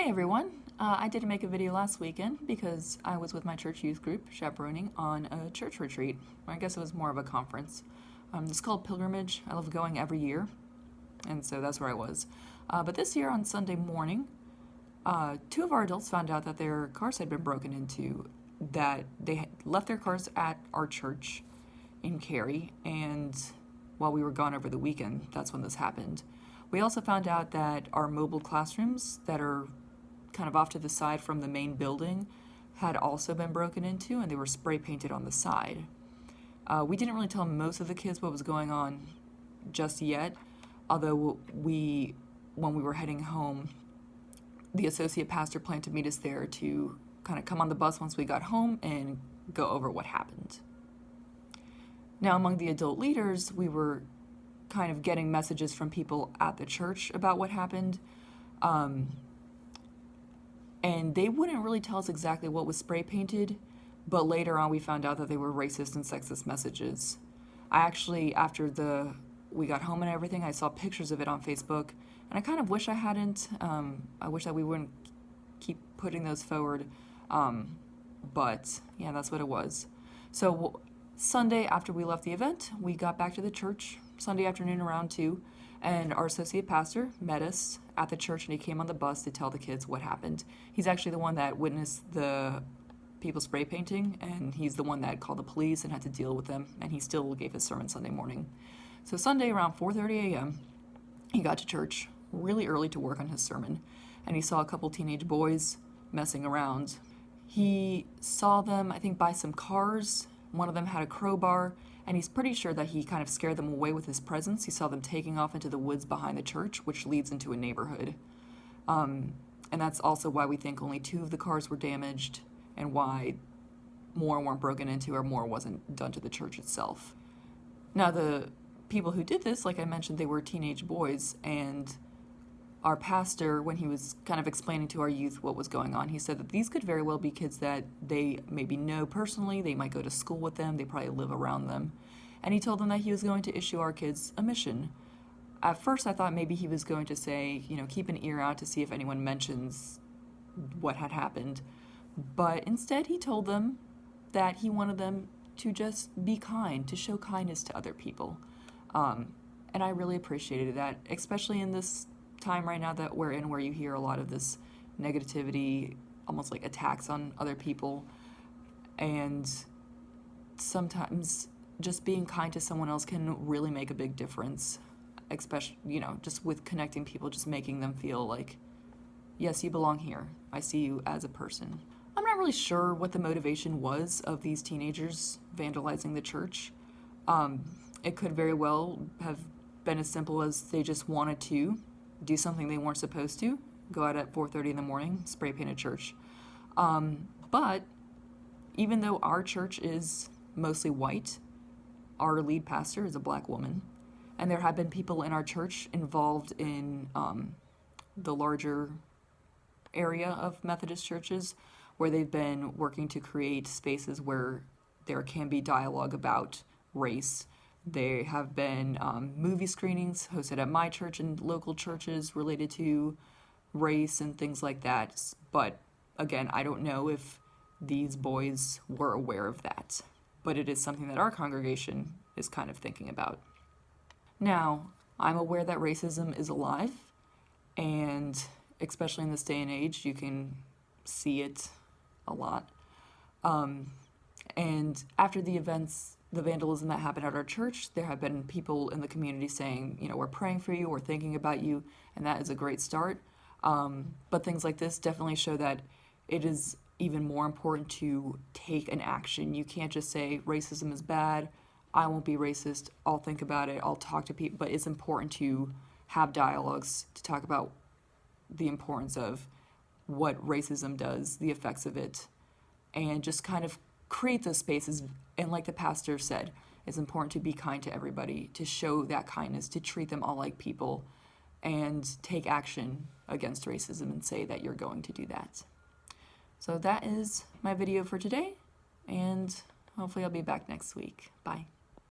Hey everyone! I didn't make a video last weekend because I was with my church youth group chaperoning on a church retreat. I guess it was more of a conference. It's called Pilgrimage. I love going every year, and so that's where I was. But this year on Sunday morning, two of our adults found out that their cars had been broken into, that they had left their cars at our church in Cary, and while we were gone over the weekend, that's when this happened. We also found out that our mobile classrooms that are kind of off to the side from the main building had also been broken into, and they were spray painted on the side. We didn't really tell most of the kids what was going on just yet, although when we were heading home, the associate pastor planned to meet us there to kind of come on the bus once we got home and go over what happened. Now, among the adult leaders, we were kind of getting messages from people at the church about what happened. And they wouldn't really tell us exactly what was spray painted, but later on we found out that they were racist and sexist messages. I actually, after we got home and everything, I saw pictures of it on Facebook, and I kind of wish I hadn't. I wish that we wouldn't keep putting those forward, but yeah, that's what it was. So Sunday, after we left the event, we got back to the church Sunday afternoon around 2, and our associate pastor met us at the church, and he came on the bus to tell the kids what happened. He's actually the one that witnessed the people spray painting, and he's the one that called the police and had to deal with them, and he still gave his sermon Sunday morning. So Sunday around 4:30 a.m., he got to church really early to work on his sermon, and he saw a couple teenage boys messing around. He saw them, I think, buy some cars. One of them had a crowbar, and he's pretty sure that he kind of scared them away with his presence. He saw them taking off into the woods behind the church, which leads into a neighborhood. And that's also why we think only 2 of the cars were damaged, and why more weren't broken into or more wasn't done to the church itself. Now, the people who did this, like I mentioned, they were teenage boys, and our pastor, when he was kind of explaining to our youth what was going on, he said that these could very well be kids that they maybe know personally, they might go to school with them, they probably live around them. And he told them that he was going to issue our kids a mission. At first I thought maybe he was going to say, keep an ear out to see if anyone mentions what had happened. But instead he told them that he wanted them to just be kind, to show kindness to other people. And I really appreciated that, especially in this time right now that we're in, where you hear a lot of this negativity, almost like attacks on other people, and sometimes just being kind to someone else can really make a big difference, especially just with connecting people, just making them feel like, yes, you belong here, I see you as a person. I'm not really sure what the motivation was of these teenagers vandalizing the church. It could very well have been as simple as they just wanted to do something they weren't supposed to, go out at 4:30 in the morning, spray paint a church. But even though our church is mostly white, our lead pastor is a black woman, and there have been people in our church involved in the larger area of Methodist churches where they've been working to create spaces where there can be dialogue about race. There have been movie screenings hosted at my church and local churches related to race and things like that. But again, I don't know if these boys were aware of that. But it is something that our congregation is kind of thinking about. Now, I'm aware that racism is alive, and especially in this day and age, you can see it a lot. And after the events, the vandalism that happened at our church, there have been people in the community saying, we're praying for you, we're thinking about you, and that is a great start. But things like this definitely show that it is even more important to take an action. You can't just say racism is bad, I won't be racist, I'll think about it, I'll talk to people, but it's important to have dialogues to talk about the importance of what racism does, the effects of it, and just kind of create those spaces. And like the pastor said, it's important to be kind to everybody, to show that kindness, to treat them all like people, and take action against racism and say that you're going to do that. So that is my video for today, and hopefully I'll be back next week. Bye.